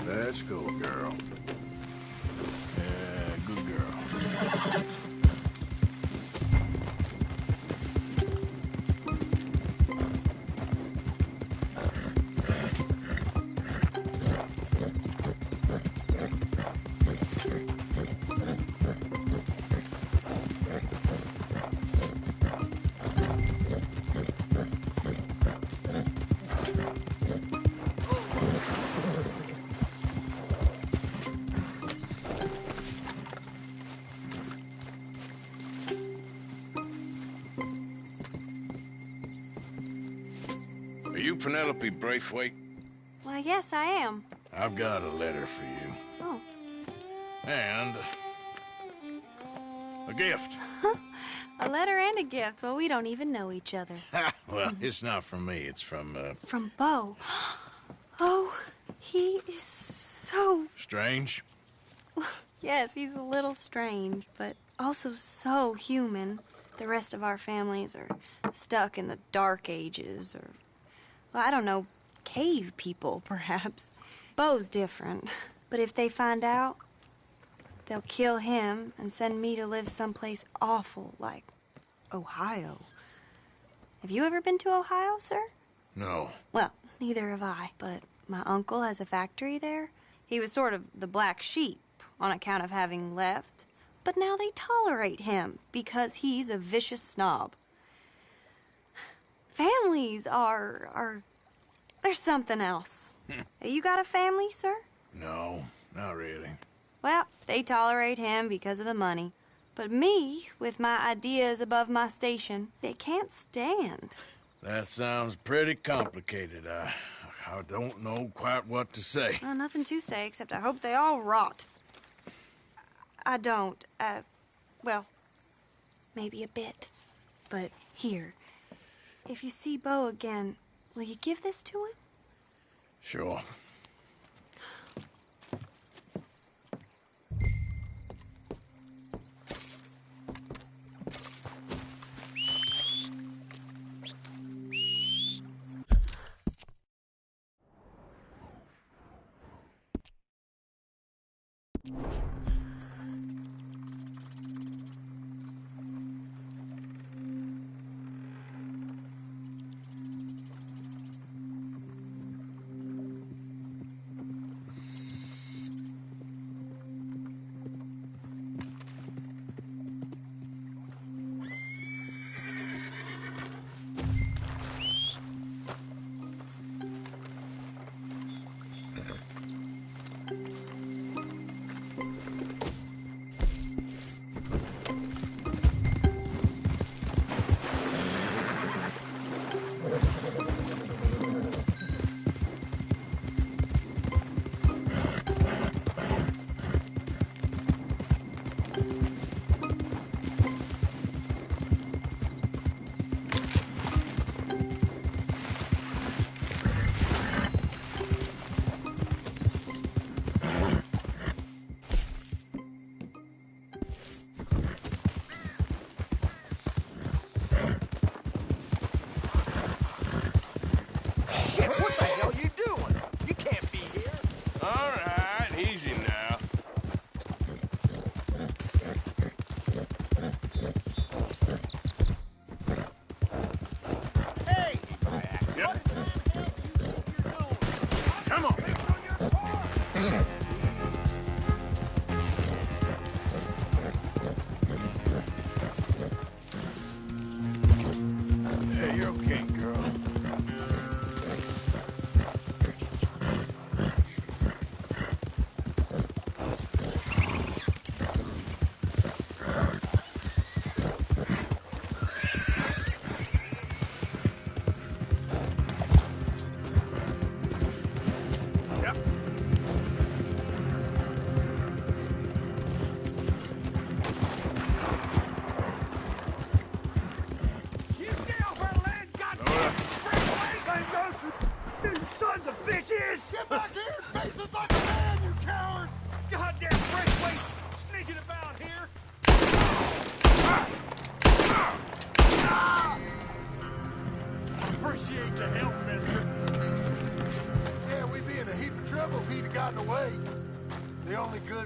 Let's go, girl. Yeah, good girl. Are you Penelope Braithwaite? Why, yes, I am. I've got a letter for you. Oh. And a gift. A letter and a gift. Well, we don't even know each other. Well, it's not from me. It's from, From Bo. Oh, he is so... Strange? Yes, he's a little strange, but also so human. The rest of our families are stuck in the Dark Ages, or, well, I don't know, cave people, perhaps. Bo's different, but if they find out, they'll kill him and send me to live someplace awful like Ohio. Have you ever been to Ohio, sir? No. Well, neither have I, but my uncle has a factory there. He was sort of the black sheep on account of having left, but now they tolerate him because he's a vicious snob. Families are they're something else. You got a family, sir? No, not really. Well, they tolerate him because of the money. But me, with my ideas above my station, they can't stand. That sounds pretty complicated. I don't know quite what to say. Well, nothing to say, except I hope they all rot. I don't, well, maybe a bit. But here, if you see Bo again, will you give this to him? Sure.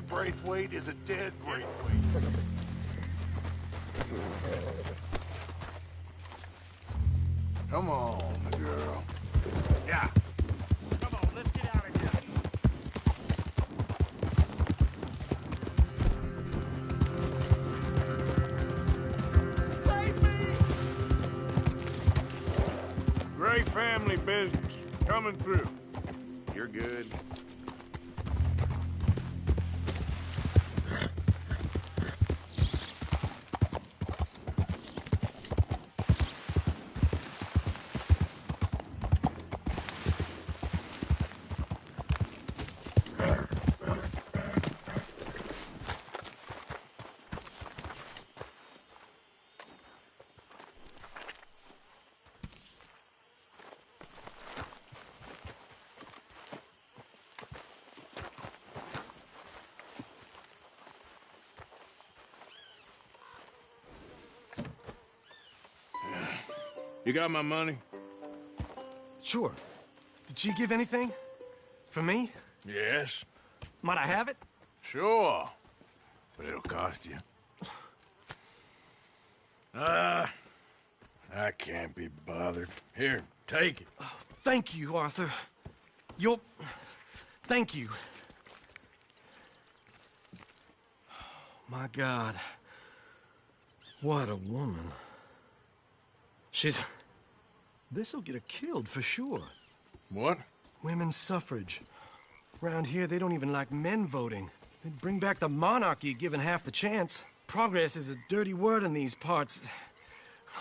Braithwaite is a dead Braithwaite. Come on, girl. Yeah. Come on, let's get out of here. Save me! Gray family business. Coming through. You're good. You got my money? Sure. Did she give anything? For me? Yes. Might I have it? Sure. But it'll cost you. I can't be bothered. Here, take it. Oh, thank you, Arthur. Thank you. My God. What a woman. This'll get her killed for sure. What? Women's suffrage. Around here, they don't even like men voting. They'd bring back the monarchy given half the chance. Progress is a dirty word in these parts.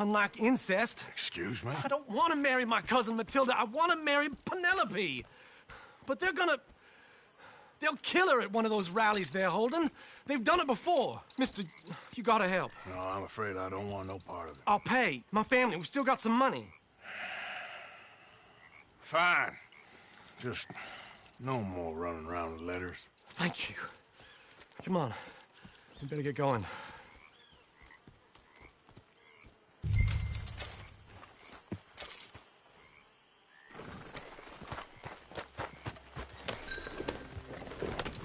Unlike incest. Excuse me? I don't want to marry my cousin Matilda. I want to marry Penelope. But they'll kill her at one of those rallies they're holding. They've done it before. Mister, you gotta help. No, I'm afraid I don't want no part of it. I'll pay. My family, we've still got some money. Fine. Just no more running around with letters. Thank you. Come on. We better get going.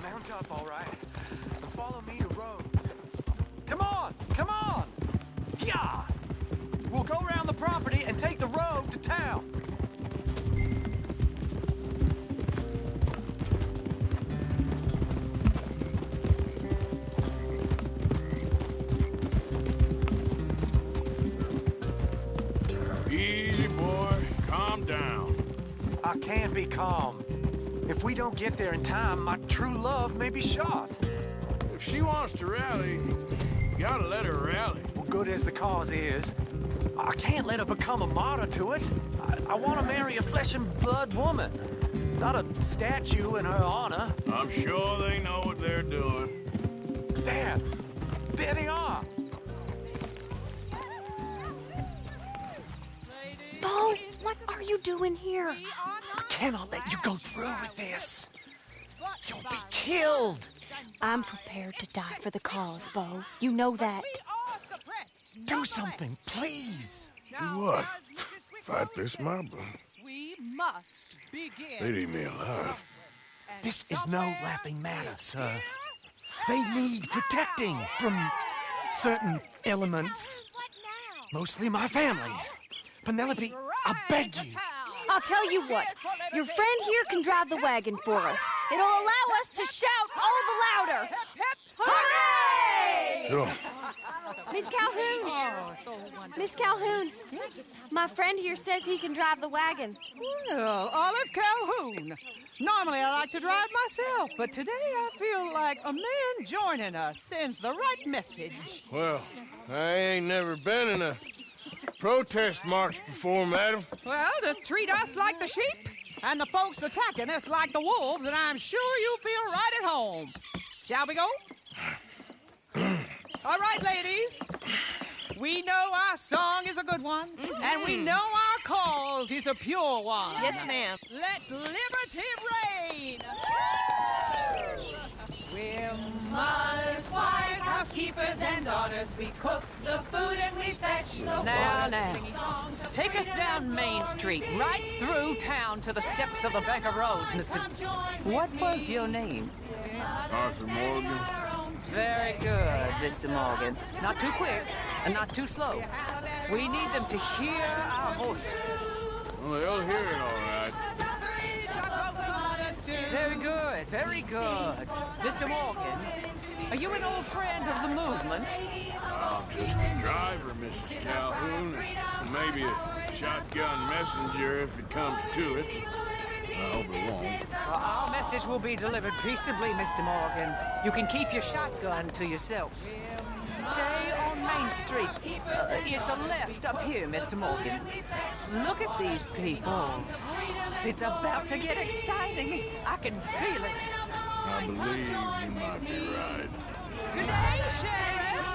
Mount up, all right. And follow me to Rhodes. Come on! Come on! Yeah! We'll go around the property and take the road to town. Easy, boy. Calm down. I can't be calm. If we don't get there in time, my true love may be shot. If she wants to rally, you gotta let her rally. Well, good as the cause is, I can't let her become a martyr to it. I want to marry a flesh and blood woman, not a statue in her honor. I'm sure they know what they're doing. There they are. Bo, what are you doing here? I cannot let you go through with this. You'll be killed. I'm prepared to die for the cause, Bo. You know that. Do something, please. Do what? Fight this mob? We must begin. They'd eat me alive. This is no laughing matter, sir. They need protecting from certain elements. Mostly my family. Penelope, I beg you. I'll tell you what. Your friend here can drive the wagon for us. It'll allow us to shout all the louder. Hooray! Sure. Miss Calhoun! Miss Calhoun, my friend here says he can drive the wagon. Well, Olive Calhoun. Normally I like to drive myself, but today I feel like a man joining us sends the right message. Well, I ain't never been in a protest march before, madam. Well, just treat us like the sheep, and the folks attacking us like the wolves, and I'm sure you'll feel right at home. Shall we go? All right, ladies. We know our song is a good one, and we know our cause is a pure one. Yes, ma'am. Let liberty reign. We're mothers, wives, housekeepers, and daughters. We cook the food and we fetch the water. Now, take us down Main Street, right through town to the steps of the Bank of Rhodes, Mr. What was your name? Arthur Morgan. Very good, Mr. Morgan. Not too quick and not too slow. We need them to hear our voice. Well, they'll hear it all right. Very good, very good. Mr. Morgan, are you an old friend of the movement? I'm just a driver, Mrs. Calhoun, and maybe a shotgun messenger if it comes to it. I hope it won't. Our message will be delivered peaceably, Mr. Morgan. You can keep your shotgun to yourself. Stay on Main Street. It's a left up here, Mr. Morgan. Look at these people. It's about to get exciting. I can feel it. I believe you might be right. Good day, Sheriff.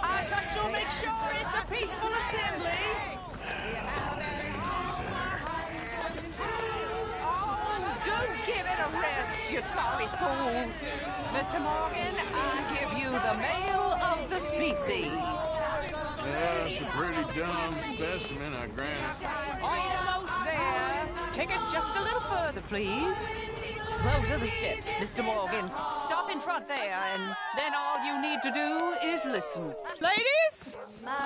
I trust you'll make sure it's a peaceful assembly. Oh, do give it a rest, you sorry fool. Mr. Morgan, I give you the male of the species. Yeah, it's a pretty dumb specimen, I grant it. Almost there. Take us just a little further, please. Those are the steps, Mr. Morgan. Stop in front there, and then all you need to do is listen. Ladies,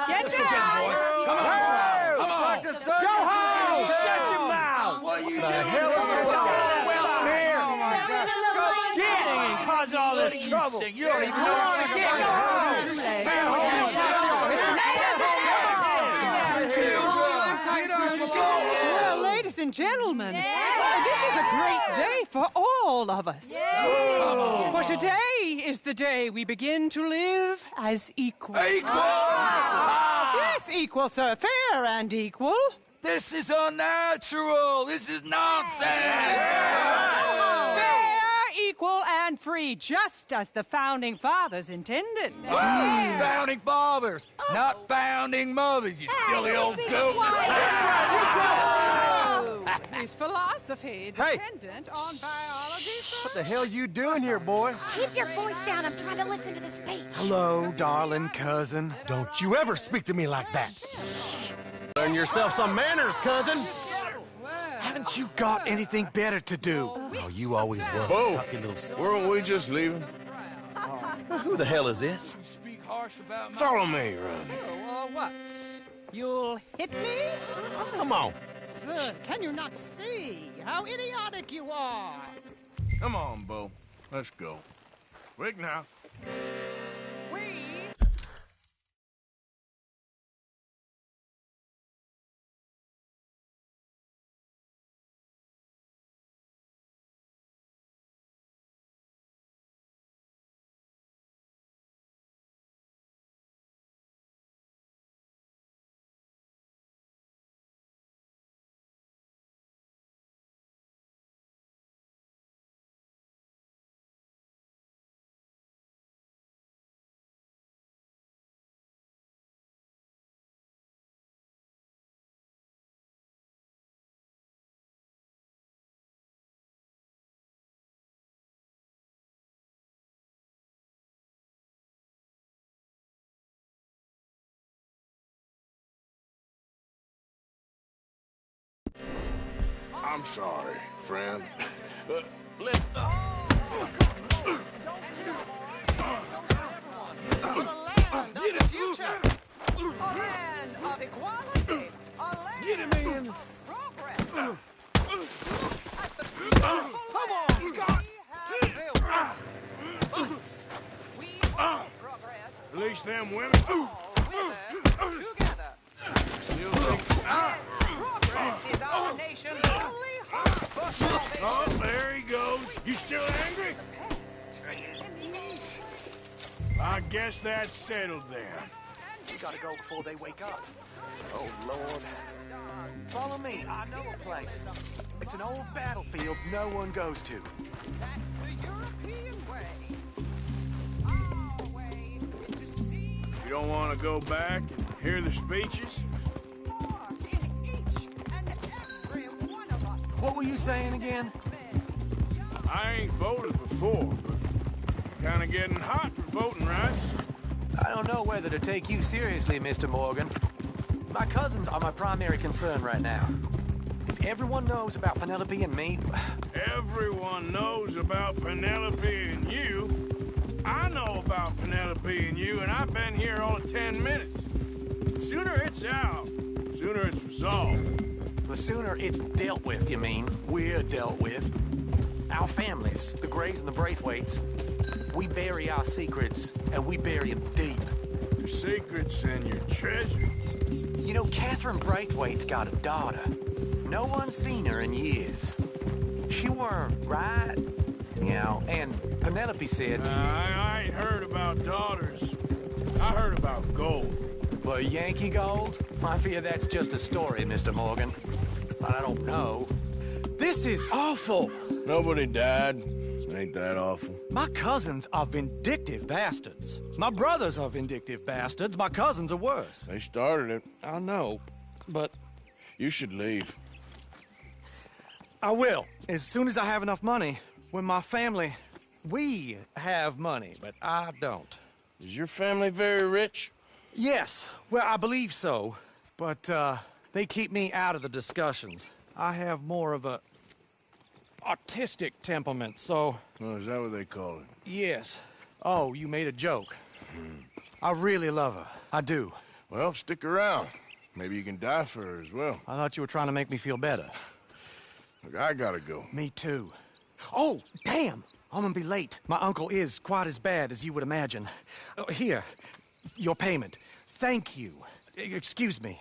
get down! Come on! Come on! Go home! Shut your mouth! What are you doing? The hell is going on? Well, here! Oh, my God. Go shit and cause all this trouble. You don't even know what to get. Go home! Well, ladies and gentlemen, this is a great day for all of us. For today is the day we begin to live as equals. Yes, equal, sir. Fair and equal. This is unnatural. This is nonsense. Fair, equal, and free, just as the Founding Fathers intended. Founding fathers, not founding mothers, you silly old goat. Is philosophy dependent on biology, sir? What the hell you doing here, boy? Keep your voice down. I'm trying to listen to the speech. Hello, darling cousin. Don't you ever speak to me like that. Learn yourself some manners, cousin. Haven't you got anything better to do? Oh, you always were. Bo, weren't we just leaving? Who the hell is this? Follow me, Ronnie. What? You'll hit me? Come on. Sir, can you not see how idiotic you are? Come on, Bo. Let's go. Quick now. I'm sorry, friend. Let... Get him! Future. A land of equality. A land Get him in! of progress. Come on, Scott! We want progress. Release them women. Together. Still think... Progress is our nation's only hope for salvation. Oh, there he goes. You still angry? I guess that's settled then. We gotta go before they wake up. Oh, Lord. Follow me. I know a place. It's an old battlefield no one goes to. That's the European way. Our way is to see You don't want to go back and hear the speeches? in each and every one of us. What were you saying again? I ain't voted before, but kind of getting hot for voting rights. I don't know whether to take you seriously, Mr. Morgan. My cousins are my primary concern right now. If everyone knows about Penelope and me... Everyone knows about Penelope and you. I know about Penelope and you, and I've been here all of 10 minutes. Sooner it's out, sooner it's resolved. The sooner it's dealt with, you mean? We're dealt with. Our families, the Grays and the Braithwaites, we bury our secrets, and we bury them deep. Your secrets and your treasure. You know, Catherine Braithwaite's got a daughter. No one's seen her in years. She weren't right, you know, and Penelope said... I ain't heard about daughters. I heard about gold. Well, Yankee gold? I fear that's just a story, Mr. Morgan. I don't know. This is awful. Nobody died. Ain't that awful. My cousins are vindictive bastards. My brothers are vindictive bastards. My cousins are worse. They started it. I know, but... You should leave. I will, as soon as I have enough money. When my family... We have money, but I don't. Is your family very rich? Yes, well, I believe so. But, they keep me out of the discussions. I have more of a artistic temperament, so... Oh, is that what they call it? Yes. Oh, you made a joke. I really love her. I do. Well, stick around. Maybe you can die for her as well. I thought you were trying to make me feel better. Look, I gotta go. Me too. Oh, damn! I'm gonna be late. My uncle is quite as bad as you would imagine. Here, your payment. Thank you. Excuse me.